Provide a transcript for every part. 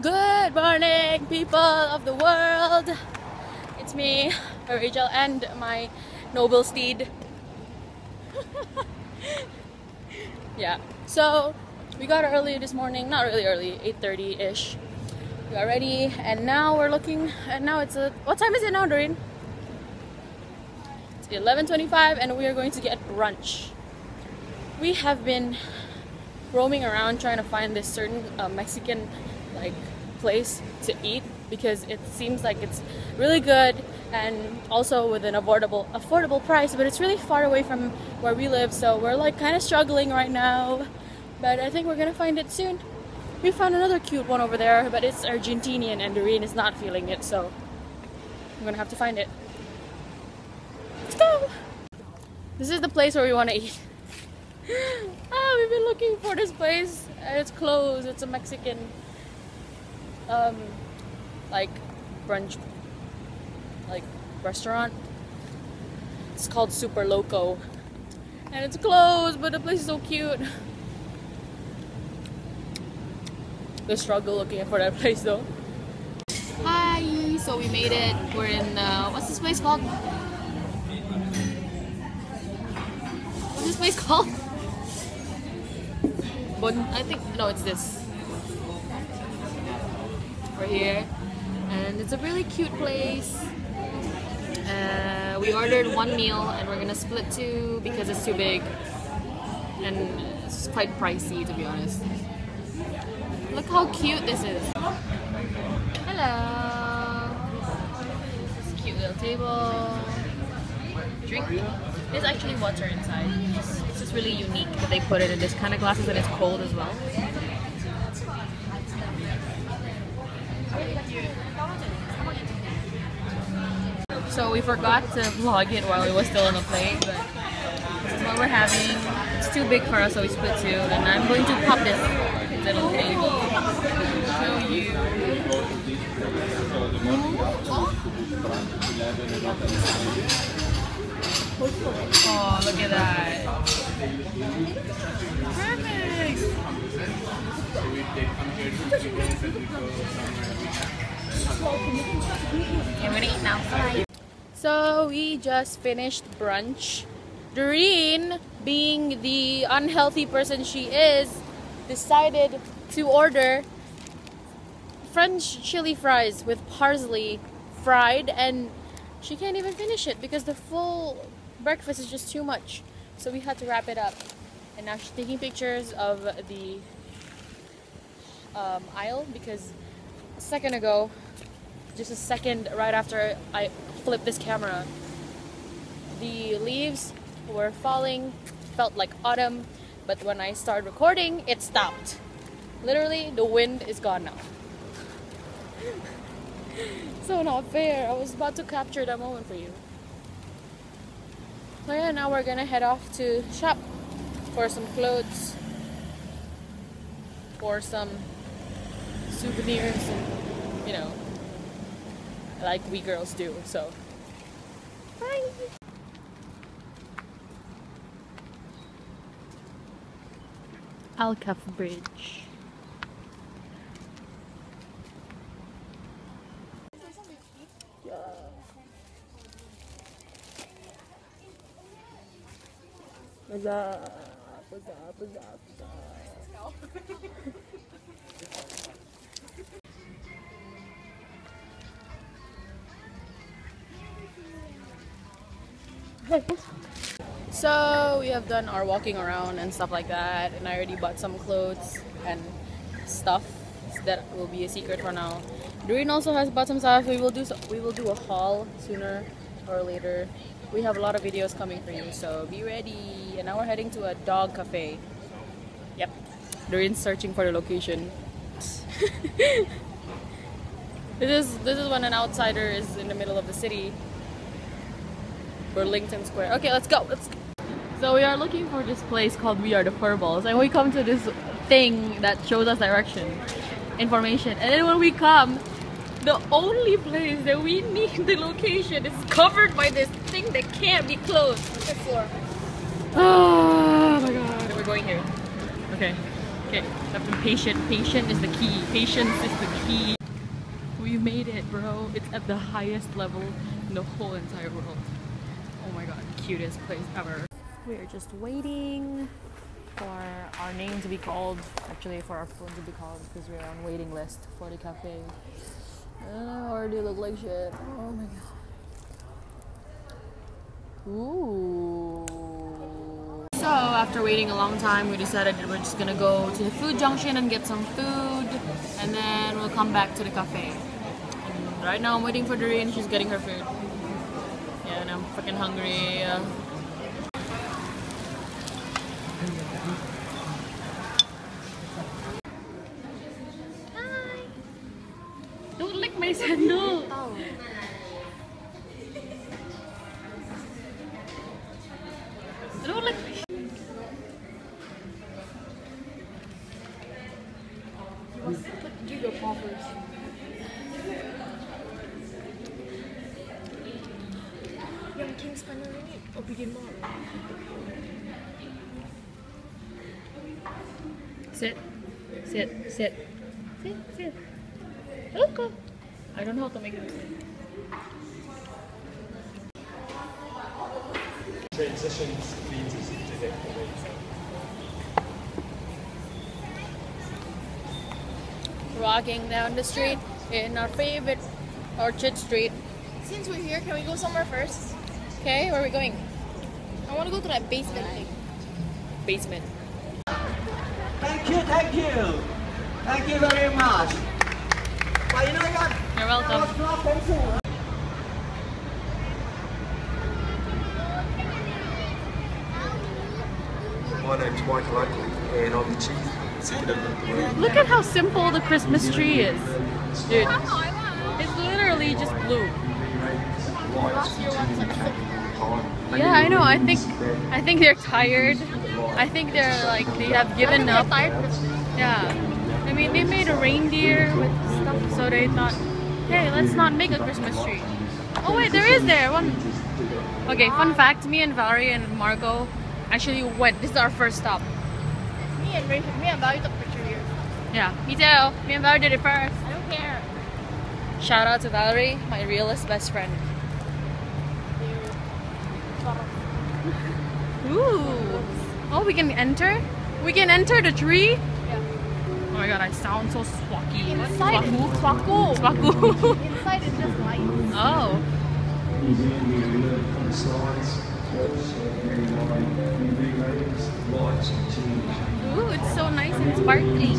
Good morning, people of the world. It's me, Rachel, and my noble steed. Yeah, so we got early this morning, not really early, 8:30-ish. We got ready, and now we're looking, and now it's what time is it now, Doreen? It's 11:25, and we are going to get brunch. We have been roaming around trying to find this certain Mexican place to eat because it seems like it's really good and also with an affordable price, but it's really far away from where we live, so we're like kind of struggling right now, but I think we're gonna find it soon. We found another cute one over there, but it's Argentinian and Doreen is not feeling it, so I'm gonna have to find it. Let's go! This is the place where we want to eat. We've been looking for this place and it's closed. It's a Mexican brunch restaurant. It's called Super Loco and it's closed, but the place is so cute. The struggle looking for that place though. Hi, so we made it. We're in what's this place called? What's this place called? I think, no, it's this. We're here, and it's a really cute place. We ordered one meal, and we're gonna split two because it's too big, and it's quite pricey to be honest. Look how cute this is. Hello. It's a cute little table. Drink. There's actually water inside. It's just really unique that they put it in this kind of glasses and it's cold as well. So we forgot to vlog it while it was still on the plate, but this is what we're having. It's too big for us, so we split two, and I'm going to pop this little baby. Show you. Oh, look at that. Perfect! Okay, I'm gonna eat now. Bye. So we just finished brunch. Doreen, being the unhealthy person she is, decided to order French chili fries with parsley fried, and she can't even finish it because the full breakfast is just too much, so we had to wrap it up. And now she's taking pictures of the aisle because a second ago, just a second right after I flipped this camera, the leaves were falling, felt like autumn, but when I started recording it stopped. Literally the wind is gone now. So not fair. I was about to capture that moment for you. So yeah, now we're gonna head off to shop for some clothes, for some souvenirs, and you know, like we girls do. So bye. Alcaf Bridge. So we have done our walking around and stuff like that, and I already bought some clothes and stuff that will be a secret for now. Doreen also has bought some stuff. We will do a haul sooner or later. We have a lot of videos coming for you, so be ready. And now we're heading to a dog cafe. Yep, Doreen's searching for the location. This is when an outsider is in the middle of the city. Burlington Square. Okay, let's go. So we are looking for this place called We Are the Furballs, and we come to this thing that shows us information, and then when we come, the only place that we need the location is covered by this thing that can't be closed. The floor. Oh my god. We're going here. Okay. Okay, have to be patient. Patient is the key. Patience is the key. We made it, bro. It's at the highest level in the whole entire world. Oh my god, cutest place ever. We are just waiting for our name to be called. Actually, for our phone to be called because we're on waiting list for the cafe. And I already look like shit. Oh my god. Ooh. So after waiting a long time, we decided that we're just gonna go to the food junction and get some food, and then we'll come back to the cafe. And right now I'm waiting for Doreen. She's getting her food. Yeah, and I'm freaking hungry. Hi. Don't lick my sandal. Oh. Don't lick my. Do your paw first. Yang King's Panel ini, bikin mo. Sit. Sit. Sit. Sit. Sit. Okay. I don't know how to make this. Transitions leads us into the Walking down the street in our favorite Orchard Street. Since we're here, can we go somewhere first? Okay, where are we going? I want to go to that basement thing. Basement. Thank you, thank you. Thank you very much. You're welcome. My name's Michael Oakley and I'm the chief executive of the group. Look at how simple the Christmas tree is. Dude, it's literally just blue. Yeah, I know. I think they're tired. I think they're like they have given up. Yeah. I mean, they made a reindeer with stuff, so they thought, hey, let's not make a Christmas tree. Oh wait, there is one. Okay, fun fact: me and Valerie and Marco actually went. This is our first stop. Me and Valerie took a picture here. Yeah, me too. Me and Valerie did it first. I don't care. Shout out to Valerie, my realist best friend. Ooh. Oh, we can enter? We can enter the tree? Yeah. Oh my god, I sound so swacky. Inside Swaku? Swaku. Inside is just light. Oh. Ooh, it's so nice and sparkly.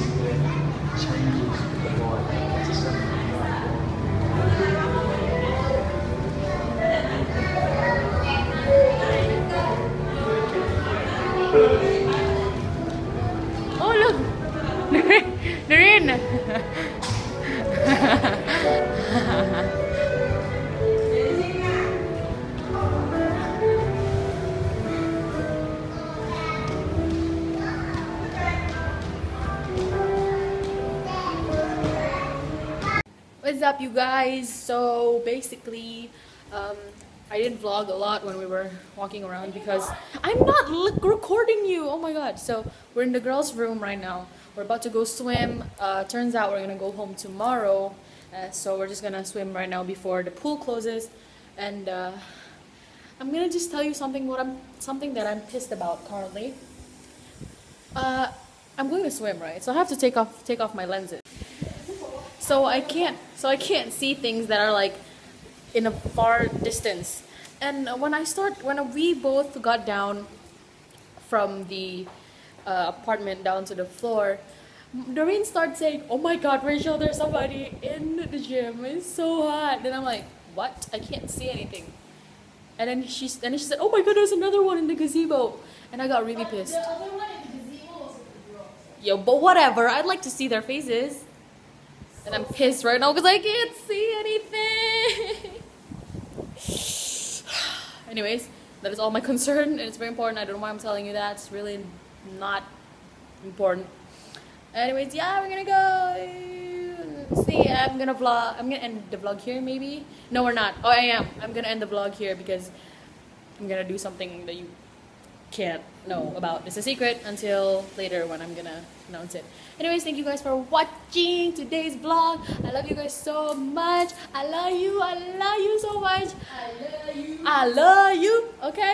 Oh look! Doreen! What's up, you guys? So basically, I didn't vlog a lot when we were walking around because I'm not recording you. Oh my god. So we're in the girls' room right now. We're about to go swim. Turns out we're gonna go home tomorrow. So we're just gonna swim right now before the pool closes. And I'm gonna just tell you something that I'm pissed about currently. I'm going to swim, right? So I have to take off my lenses. So I can't see things that are like in a far distance. And when we both got down from the apartment down to the floor, Doreen started saying, "Oh my god, Rachel, there's somebody in the gym. It's so hot." Then I'm like, "What? I can't see anything." And then she said, "Oh my god, there's another one in the gazebo." And I got really pissed. The other one in the gazebo was with the girls. Yo, but whatever. I'd like to see their faces. And I'm pissed right now because I can't see anything. Anyways, that is all my concern, and it's very important. I don't know why I'm telling you that. It's really not important. Anyways, yeah, we're gonna go. See, I'm gonna end the vlog here, maybe. No, we're not. Oh, I am. I'm gonna end the vlog here because I'm gonna do something that you can't know about. It's a secret until later when I'm gonna announce it. Anyways, thank you guys for watching today's vlog. I love you guys so much. I love you so much. I love you. Okay?